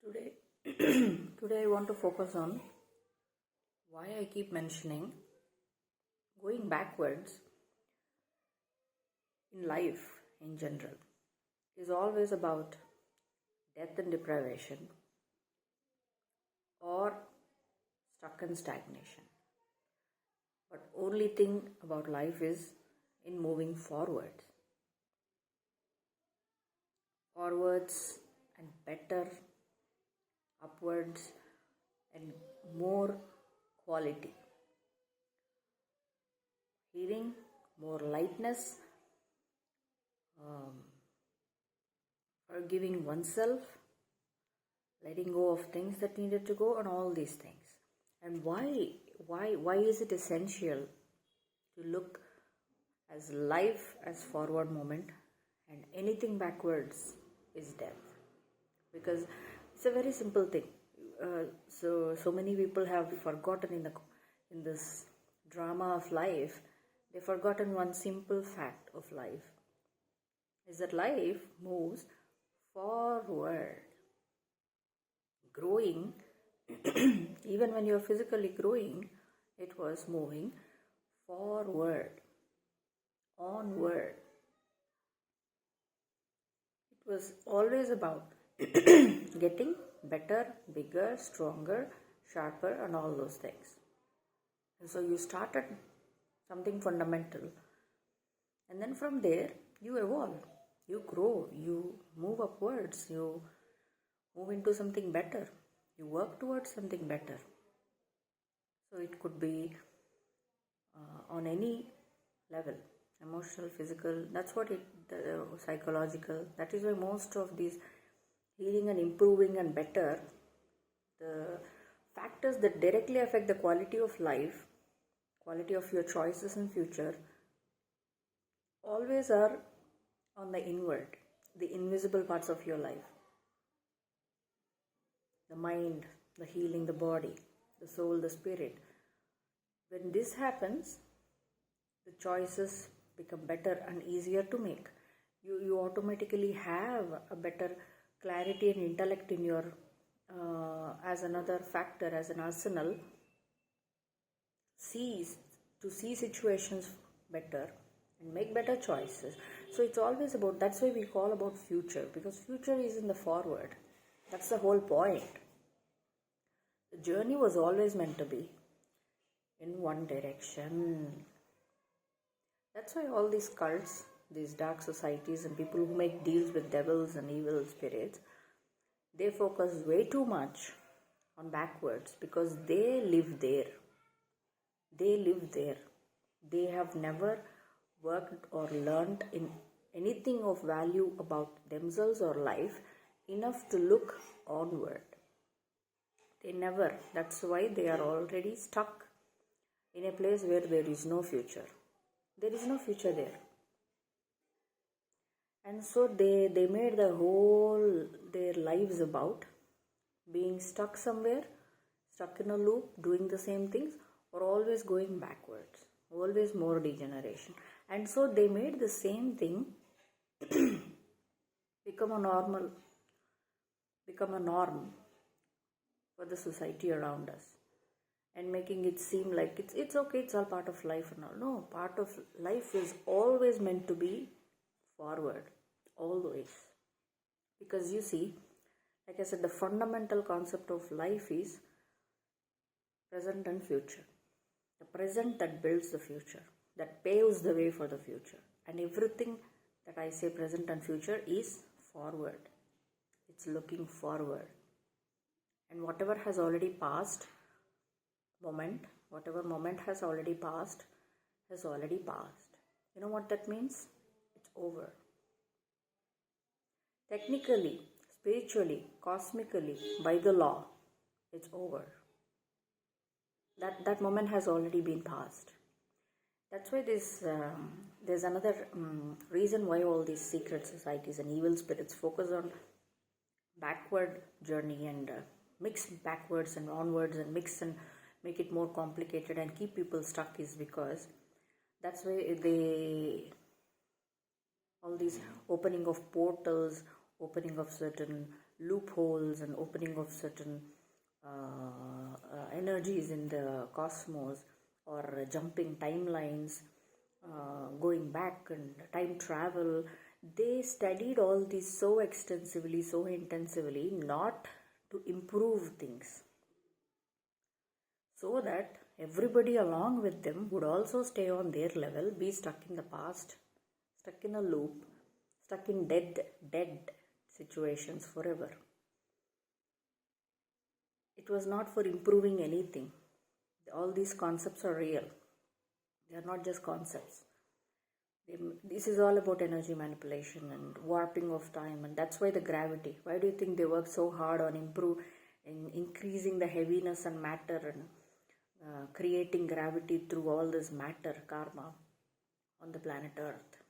Today, today I want to focus on why I keep mentioning going backwards in life in general is always about death and deprivation or stuck in stagnation. But only thing about life is in moving forwards and better, upwards and more quality. Healing, more lightness, forgiving oneself, letting go of things that needed to go, and all these things. And why is it essential to look as life as forward moment and anything backwards is death? Because it's a very simple thing. So many people have forgotten in this drama of life. They've forgotten one simple fact of life is that life moves forward. Growing, even when you're physically growing, it was moving forward, onward. It was always about getting better, bigger, stronger, sharper, and all those things. And so you started something fundamental, and then from there you evolve, you grow, you move upwards, you move into something better, you work towards something better. So it could be on any level, emotional, physical, that's what psychological. That is why most of these healing and improving and better, the factors that directly affect the quality of life, quality of your choices in future, always are on the inward, the invisible parts of your life. The mind, the healing, the body, the soul, the spirit. When this happens, the choices become better and easier to make. You automatically have a better clarity and intellect in your as another factor, as an arsenal, to see situations better and make better choices. So it's always about, that's why we call about future, because future is in the forward. That's the whole point. The journey was always meant to be in one direction. That's why all these cults, these dark societies, and people who make deals with devils and evil spirits, they focus way too much on backwards because they live there. They live there. They have never worked or learned in anything of value about themselves or life enough to look onward. They never. That's why they are already stuck in a place where there is no future. There is no future there. And so they made the whole their lives about being stuck somewhere, stuck in a loop, doing the same things, or always going backwards, always more degeneration. And so they made the same thing become a norm for the society around us, and making it seem like it's okay, it's all part of life and all. No, part of life is always meant to be forward, always. Because you see, like I said, the fundamental concept of life is present and future. The present that builds the future, that paves the way for the future. And everything that I say present and future is forward. It's looking forward. And whatever has already passed, whatever moment has already passed, has already passed. You know what that means? It's over. Technically, spiritually, cosmically, by the law, it's over. That moment has already been passed. That's why there's another reason why all these secret societies and evil spirits focus on backward journey and mix backwards and onwards and mix and make it more complicated and keep people stuck, is because that's why all these opening of portals, opening of certain loopholes and opening of certain energies in the cosmos, or jumping timelines, going back and time travel. They studied all this so extensively, so intensively, not to improve things, so that everybody along with them would also stay on their level, be stuck in the past, stuck in a loop, stuck in dead situations forever. It was not for improving anything. All these concepts are real. They are not just concepts. This is all about energy manipulation and warping of time, and that's why the gravity. Why do you think they work so hard on increasing the heaviness and matter, and creating gravity through all this matter karma on the planet Earth,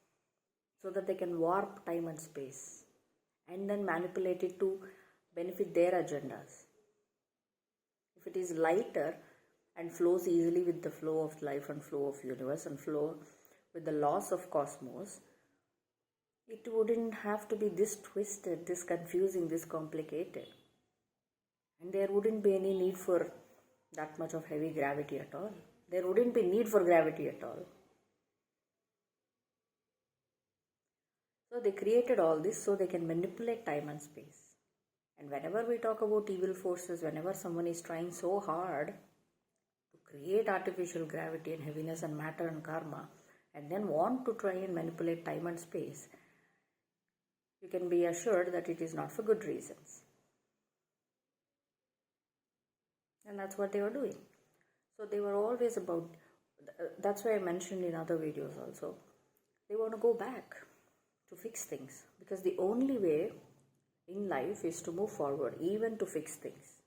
so that they can warp time and space and then manipulate it to benefit their agendas. If it is lighter and flows easily with the flow of life and flow of universe and flow with the laws of cosmos, it wouldn't have to be this twisted, this confusing, this complicated. And there wouldn't be any need for that much of heavy gravity at all. There wouldn't be need for gravity at all. So they created all this so they can manipulate time and space. And whenever we talk about evil forces, whenever someone is trying so hard to create artificial gravity and heaviness and matter and karma, and then want to try and manipulate time and space, you can be assured that it is not for good reasons. And that's what they were doing. So they were always about, that's why I mentioned in other videos also, they want to go back to fix things, because the only way in life is to move forward, even to fix things.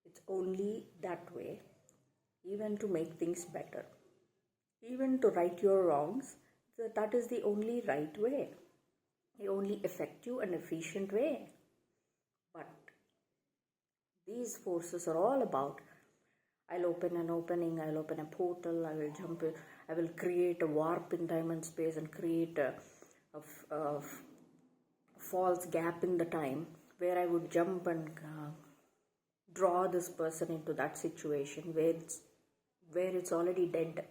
It's only that way, even to make things better, even to right your wrongs. That is the only right way, the only effective and efficient way. But these forces are all about, I'll open an opening, I'll open a portal, I will jump in, I will create a warp in time and space and create a false gap in the time where I would jump and draw this person into that situation where it's already dead.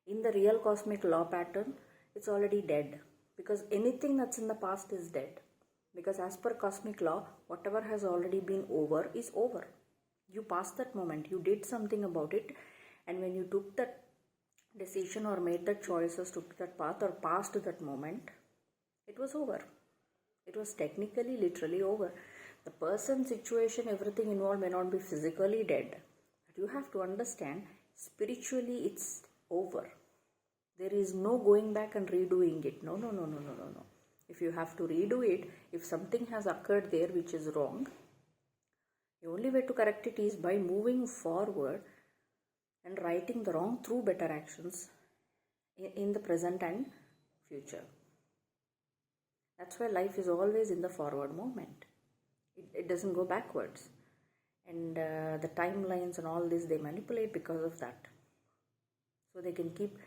In the real cosmic law pattern, it's already dead, because anything that's in the past is dead. Because as per cosmic law, whatever has already been over is over. You passed that moment, you did something about it, and when you took that decision or made that choices, took that path or passed that moment, it was over. It was technically, literally over. The person, situation, everything involved may not be physically dead, but you have to understand, spiritually it's over. There is no going back and redoing it. No. If you have to redo it, if something has occurred there which is wrong, the only way to correct it is by moving forward and righting the wrong through better actions in the present and future. That's why life is always in the forward movement. It doesn't go backwards. And the timelines and all this, they manipulate because of that. So they can keep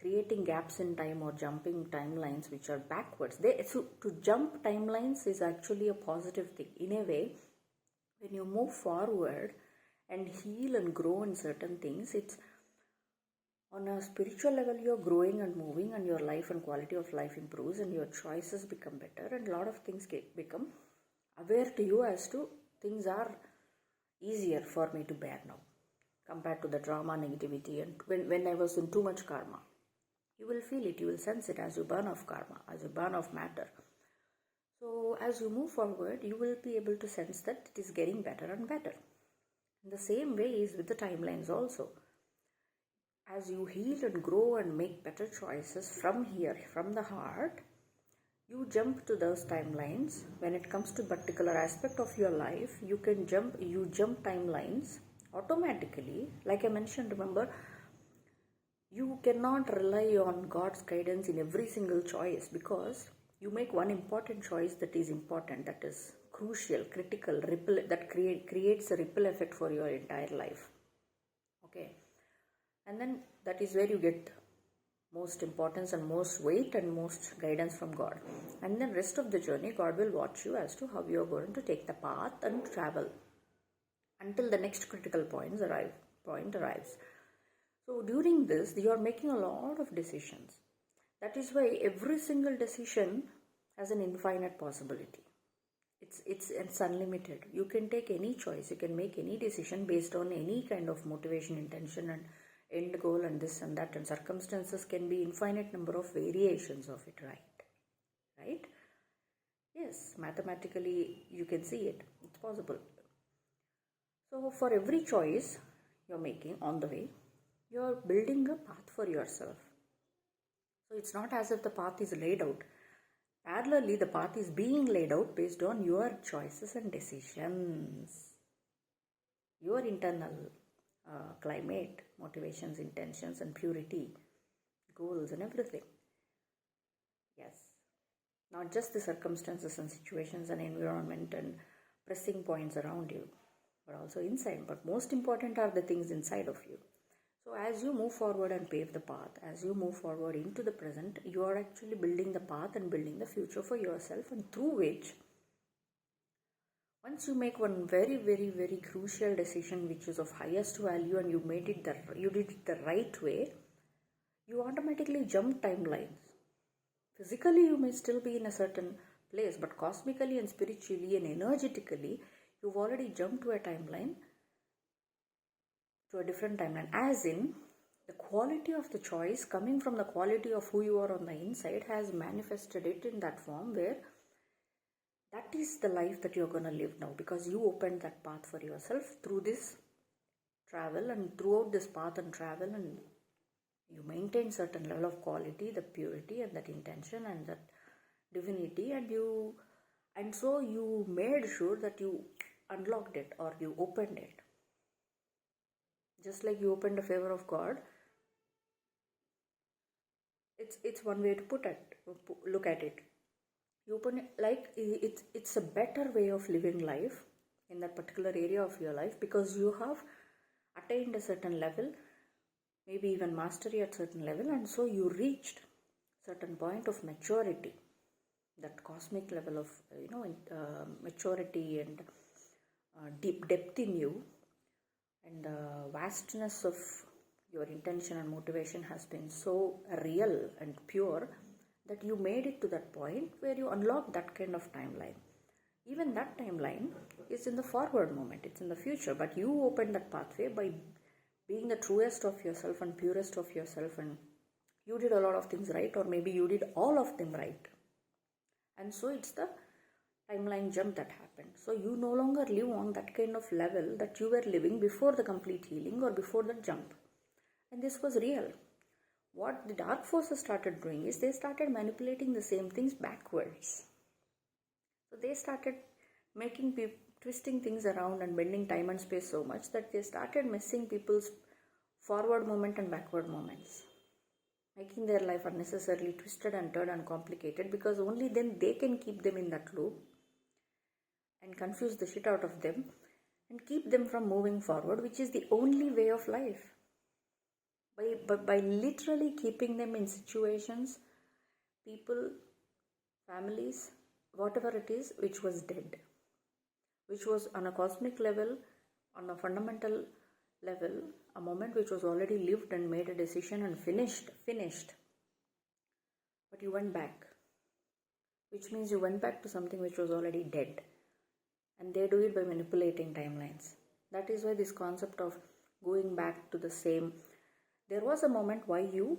creating gaps in time or jumping timelines which are backwards. So to jump timelines is actually a positive thing. In a way, when you move forward and heal and grow in certain things, it's on a spiritual level, you're growing and moving, and your life and quality of life improves, and your choices become better, and a lot of things become aware to you as to things are easier for me to bear now compared to the drama, negativity, and when I was in too much karma. You will feel it, you will sense it as you burn off karma, as you burn off matter. So as you move forward, you will be able to sense that it is getting better and better. In the same way is with the timelines also. As you heal and grow and make better choices from here, from the heart, you jump to those timelines. When it comes to particular aspect of your life, you jump timelines automatically. Like I mentioned, remember, you cannot rely on God's guidance in every single choice, because you make one important choice that is important, that is crucial, critical, that creates a ripple effect for your entire life. Okay. And then that is where you get most importance and most weight and most guidance from God. And then rest of the journey, God will watch you as to how you are going to take the path and travel until the next critical point arrives. So during this, you are making a lot of decisions. That is why every single decision has an infinite possibility. It's unlimited. You can take any choice. You can make any decision based on any kind of motivation, intention, and end goal, and this and that, and circumstances can be infinite number of variations of it. Right? Yes, mathematically you can see it. It's possible. So for every choice you're making on the way, you're building a path for yourself. So it's not as if the path is laid out. Parallelly, the path is being laid out based on your choices and decisions, your internal climate, motivations, intentions, and purity, goals, and everything. Yes, not just the circumstances and situations and environment and pressing points around you, but also inside. But most important are the things inside of you. So as you move forward and pave the path, as you move forward into the present, you are actually building the path and building the future for yourself, and through which, once you make one very, very, very crucial decision which is of highest value and you did it the right way, you automatically jump timelines. Physically, you may still be in a certain place, but cosmically and spiritually and energetically, you've already jumped to a timeline, to a different timeline, as in the quality of the choice coming from the quality of who you are on the inside has manifested it in that form where that is the life that you're going to live now, because you opened that path for yourself through this travel, and throughout this path and travel, and you maintain certain level of quality, the purity and that intention and that divinity, and so you made sure that you unlocked it or you opened it. Just like you opened the favor of God, it's one way to look at it. You open it like it's a better way of living life in that particular area of your life, because you have attained a certain level, maybe even mastery at certain level, and so you reached certain point of maturity, that cosmic level of maturity and deep depth in you, and the vastness of your intention and motivation has been so real and pure that you made it to that point where you unlock that kind of timeline. Even that timeline is in the forward moment, it's in the future, but you opened that pathway by being the truest of yourself and purest of yourself, and you did a lot of things right, or maybe you did all of them right, and so it's the timeline jump that happened. So you no longer live on that kind of level that you were living before the complete healing or before the jump, and this was real. What the dark forces started doing is they started manipulating the same things backwards. So they started twisting things around and bending time and space so much that they started messing people's forward moment and backward moments, making their life unnecessarily twisted and turned and complicated, because only then they can keep them in that loop and confuse the shit out of them and keep them from moving forward, which is the only way of life. By literally keeping them in situations, people, families, whatever it is, which was dead, which was on a cosmic level, on a fundamental level, a moment which was already lived and made a decision and finished. But you went back, which means you went back to something which was already dead. And they do it by manipulating timelines. That is why this concept of going back to the same, there was a moment why you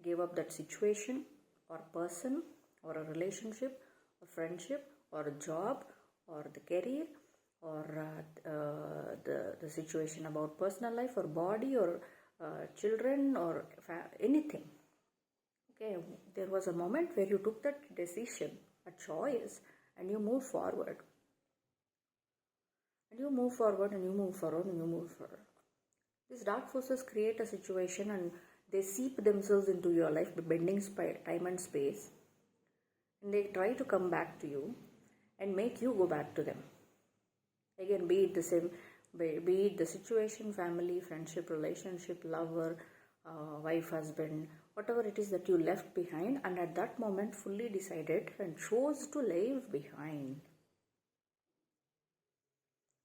gave up that situation or person or a relationship, a friendship or a job or the career or the situation about personal life or body or children or anything. Okay, there was a moment where you took that decision, a choice, and you moved forward. And you move forward and you move forward and you move forward. These dark forces create a situation and they seep themselves into your life by bending time and space. And they try to come back to you and make you go back to them. Again, be it the same, be it the situation, family, friendship, relationship, lover, wife, husband, whatever it is that you left behind, and at that moment fully decided and chose to leave behind.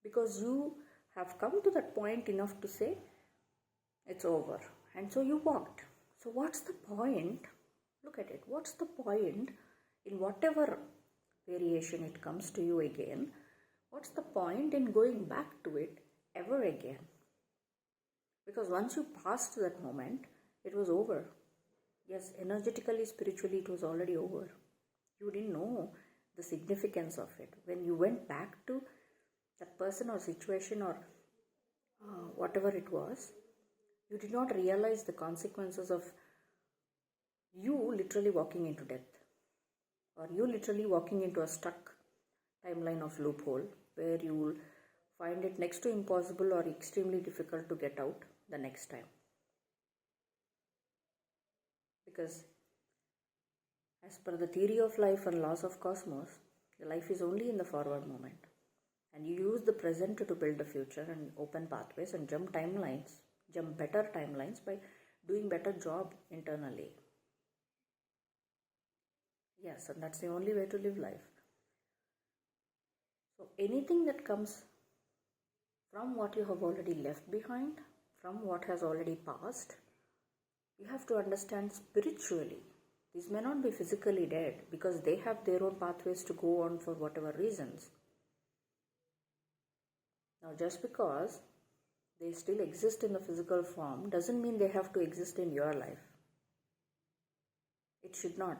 Because you have come to that point enough to say, it's over. And so you walked. So what's the point? Look at it. What's the point in whatever variation it comes to you again? What's the point in going back to it ever again? Because once you passed that moment, it was over. Yes, energetically, spiritually, it was already over. You didn't know the significance of it. When you went back to that person or situation or whatever it was, you did not realize the consequences of you literally walking into death, or you literally walking into a stuck timeline of loophole where you will find it next to impossible or extremely difficult to get out the next time. Because as per the theory of life and laws of cosmos, the life is only in the forward moment. And you use the present to build the future and open pathways and jump better timelines by doing better job internally. Yes, and that's the only way to live life. So anything that comes from what you have already left behind, from what has already passed, you have to understand spiritually. These may not be physically dead because they have their own pathways to go on for whatever reasons. Now, just because they still exist in the physical form doesn't mean they have to exist in your life. It should not.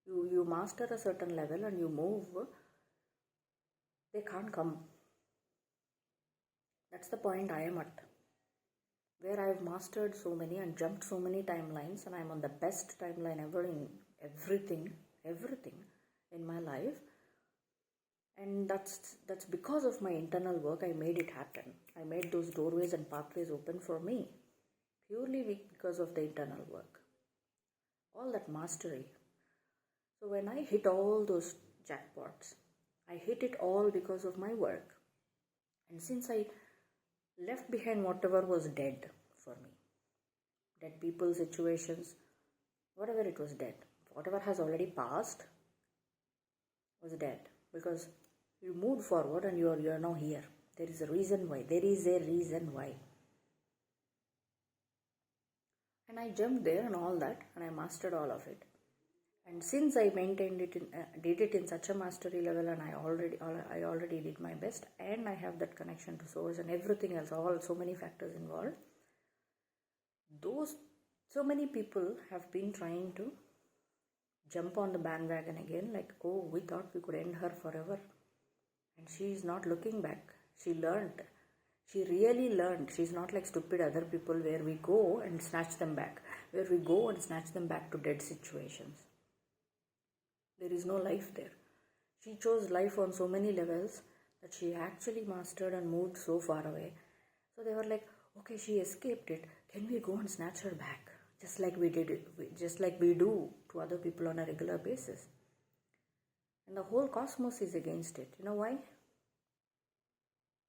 You master a certain level and you move, they can't come. That's the point I am at. Where I've mastered so many and jumped so many timelines, and I'm on the best timeline ever in everything in my life. And that's because of my internal work. I made it happen. I made those doorways and pathways open for me purely because of the internal work. All that mastery. So when I hit all those jackpots, I hit it all because of my work. And since I left behind whatever was dead for me, dead people, situations, whatever it was dead, whatever has already passed was dead, because you moved forward and you are now here. There is a reason why. And I jumped there and all that, and I mastered all of it. And since I maintained it, did it in such a mastery level, and I already did my best, and I have that connection to source and everything else, so many factors involved. So many people have been trying to jump on the bandwagon again, like, oh, we thought we could end her forever. And she is not looking back. She learned. She really learned. She's not like stupid other people where we go and snatch them back. Where we go and snatch them back to dead situations. There is no life there. She chose life on so many levels that she actually mastered and moved so far away. So they were like, okay, she escaped it. Can we go and snatch her back? Just like we do to other people on a regular basis. And the whole cosmos is against it. You know why?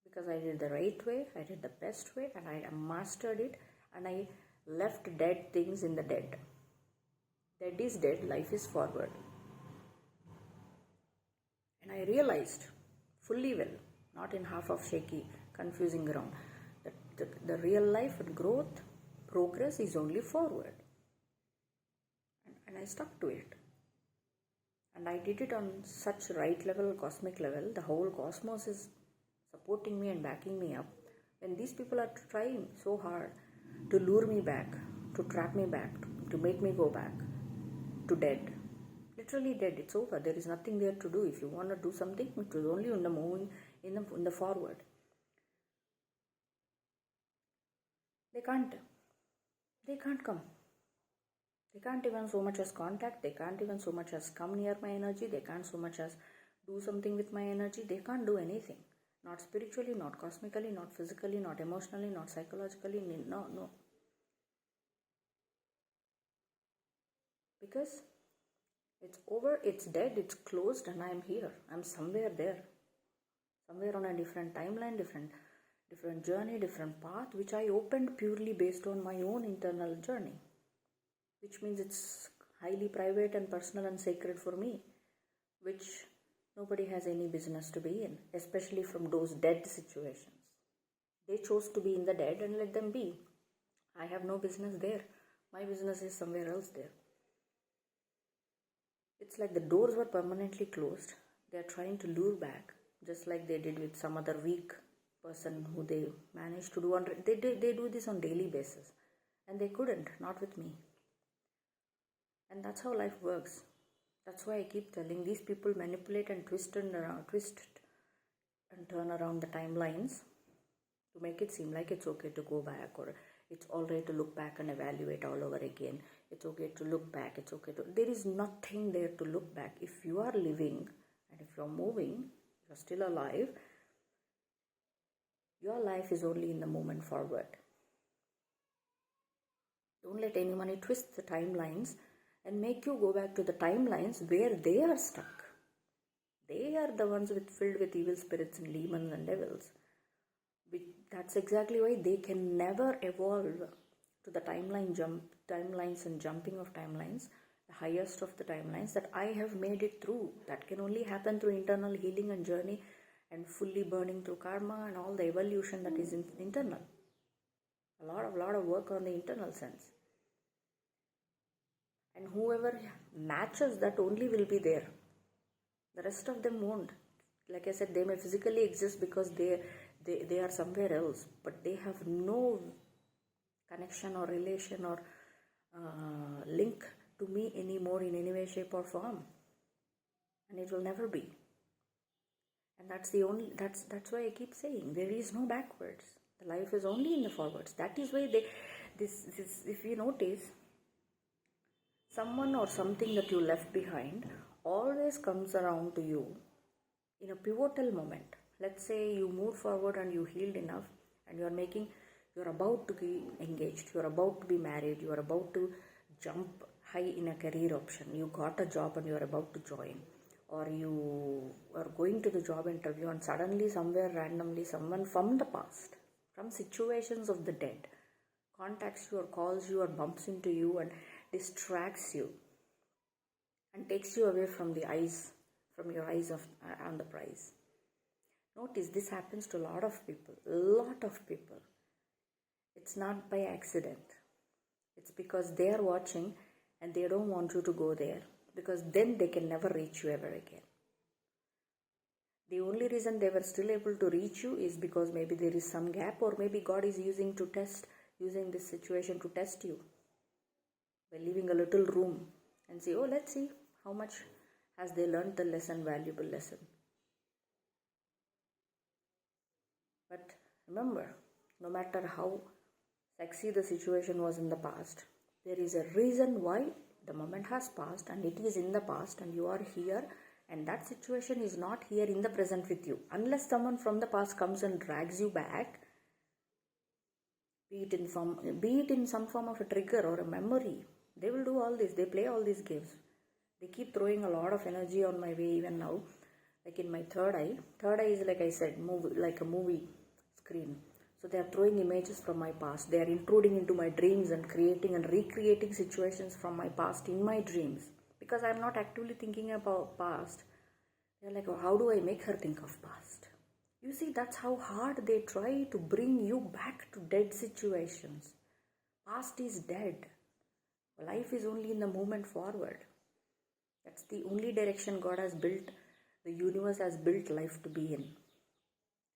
Because I did the right way, I did the best way, and I mastered it, and I left dead things in the dead. Dead is dead, life is forward. And I realized fully well, not in half of shaky, confusing ground, that the real life and growth, progress is only forward. And I stuck to it. And I did it on such right level, cosmic level. The whole cosmos is supporting me and backing me up. When these people are trying so hard to lure me back, to trap me back, to make me go back to dead. Literally dead. It's over. There is nothing there to do. If you want to do something, it is only in the moving, in the forward. They can't come. They can't even so much as contact. They can't even so much as come near my energy. They can't so much as do something with my energy. They can't do anything. Not spiritually, not cosmically, not physically, not emotionally, not psychologically. No. Because it's over, it's dead, it's closed, and I'm here. I'm somewhere there. Somewhere on a different timeline, different journey, different path, which I opened purely based on my own internal journey. which means it's highly private and personal and sacred for me, which nobody has any business to be in, especially from those dead situations. They chose to be in the dead, and let them be. I have no business there. My business is somewhere else there. It's like the doors were permanently closed. They are trying to lure back, just like they did with some other weak person who they managed to do on. They do this on daily basis, and they couldn't, not with me. And that's how life works. That's why I keep telling these people manipulate and twist and turn around the timelines to make it seem like it's okay to go back, or it's all right to look back and evaluate all over again. It's okay to look back. It's okay to. There is nothing there to look back. If you are living and if you're moving, you're still alive, your life is only in the moment forward. Don't let anyone twist the timelines and make you go back to the timelines where they are stuck. They are the ones filled with evil spirits and demons and devils. That's exactly why they can never evolve to the timelines and jumping of timelines, the highest of the timelines that I have made it through. That can only happen through internal healing and journey and fully burning through karma and all the evolution that is internal. A lot of work on the internal sense. And whoever matches that only will be there. The rest of them won't. Like I said, they may physically exist because they are somewhere else, but they have no connection or relation or link to me anymore in any way, shape or form, and it will never be. And that's why I keep saying there is no backwards. The life is only in the forwards. That is why this if you notice, someone or something that you left behind always comes around to you in a pivotal moment. Let's say you moved forward and you healed enough, and you're about to be engaged, you're about to be married, you're about to jump high in a career option, you got a job and you're about to join, or you are going to the job interview and suddenly somewhere randomly someone from the past, from situations of the dead, contacts you or calls you or bumps into you and distracts you and takes you away from your eyes on the prize. Notice this happens to a lot of people. It's not by accident. It's because they are watching and they don't want you to go there, because then they can never reach you ever again. The only reason they were still able to reach you is because maybe there is some gap, or maybe God is using this situation to test you by leaving a little room and say, oh, let's see how much has they learned the lesson, valuable lesson. But remember, no matter how sexy the situation was in the past, there is a reason why the moment has passed, and it is in the past, and you are here, and that situation is not here in the present with you. Unless someone from the past comes and drags you back, be it in some form of a trigger or a memory, they will do all this. They play all these games. They keep throwing a lot of energy on my way even now. Like in my third eye. Third eye is, like I said, like a movie screen. So they are throwing images from my past. They are intruding into my dreams and creating and recreating situations from my past in my dreams. Because I am not actively thinking about past. They are like, oh, how do I make her think of past? You see, that's how hard they try to bring you back to dead situations. Past is dead. Life is only in the moment forward. That's the only direction God has built, the universe has built life to be in.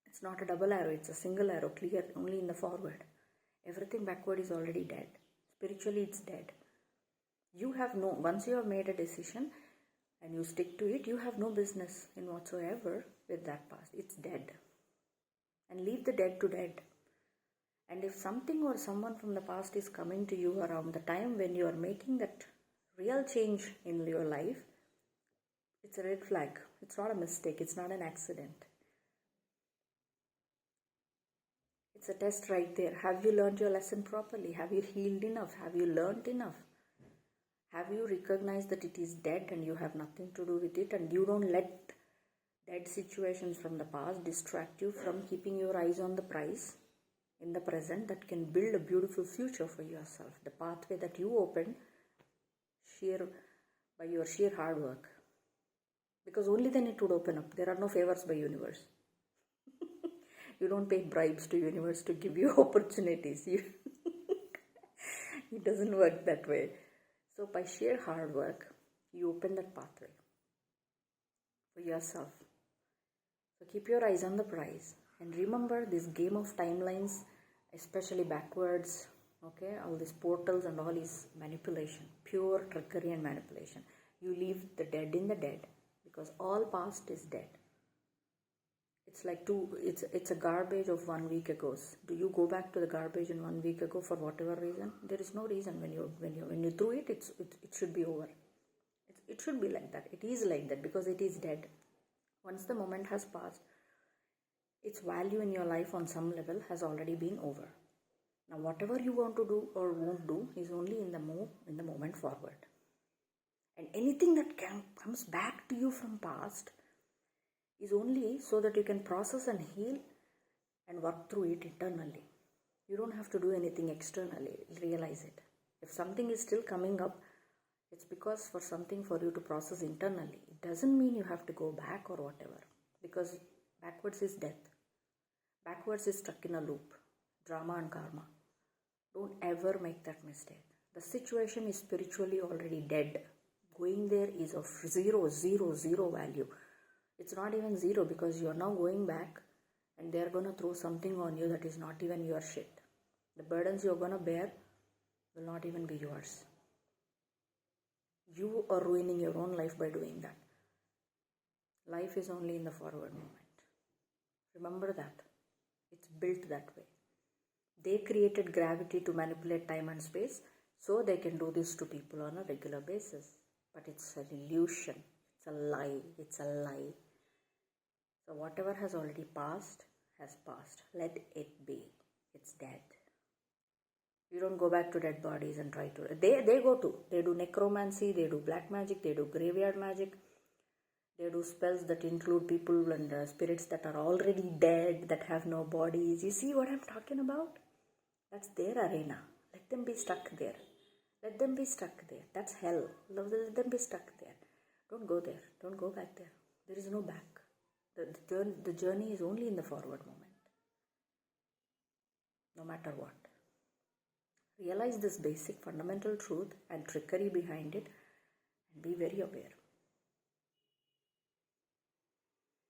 It's not a double arrow, it's a single arrow, clear, only in the forward. Everything backward is already dead. Spiritually, it's dead. Once you have made a decision and you stick to it, you have no business in whatsoever with that past. It's dead. And leave the dead to dead. And if something or someone from the past is coming to you around the time when you are making that real change in your life, it's a red flag. It's not a mistake. It's not an accident. It's a test right there. Have you learned your lesson properly? Have you healed enough? Have you learned enough? Have you recognized that it is dead and you have nothing to do with it, and you don't let dead situations from the past distract you from keeping your eyes on the prize in the present that can build a beautiful future for yourself? The pathway that you opened by your sheer hard work. Because only then it would open up. There are no favors by universe. You don't pay bribes to universe to give you opportunities. It doesn't work that way. So by sheer hard work, you open that pathway for yourself. So keep your eyes on the prize. And remember, this game of timelines, especially backwards, okay, all these portals and all is manipulation, pure trickery and manipulation. You leave the dead in the dead, because all past is dead. It's like it's a garbage of 1 week ago. Do you go back to the garbage in 1 week ago for whatever reason? There is no reason. When you threw it, it should be over. It should be like that. It is like that because it is dead. Once the moment has passed, its value in your life on some level has already been over. Now whatever you want to do or won't do is only in the moment forward. And anything that comes back to you from past is only so that you can process and heal and work through it internally. You don't have to do anything externally. Realize it. If something is still coming up, it's because for something for you to process internally. It doesn't mean you have to go back or whatever, because backwards is death. Backwards is stuck in a loop, drama and karma. Don't ever make that mistake. The situation is spiritually already dead. Going there is of zero value. It's not even zero, because you are now going back and they are going to throw something on you that is not even your shit. The burdens you are going to bear will not even be yours. You are ruining your own life by doing that. Life is only in the forward moment. Remember that. It's built that way. They created gravity to manipulate time and space, so they can do this to people on a regular basis. But it's an illusion. It's a lie. It's a lie. So whatever has already passed has passed. Let it be. It's dead. You don't go back to dead bodies and try to... They go to. They do necromancy, they do black magic, they do graveyard magic. They do spells that include people and spirits that are already dead, that have no bodies. You see what I'm talking about? That's their arena. Let them be stuck there. Let them be stuck there. That's hell. Let them be stuck there. Don't go there. Don't go back there. There is no back. The journey is only in the forward moment. No matter what. Realize this basic fundamental truth and trickery behind it, and be very aware.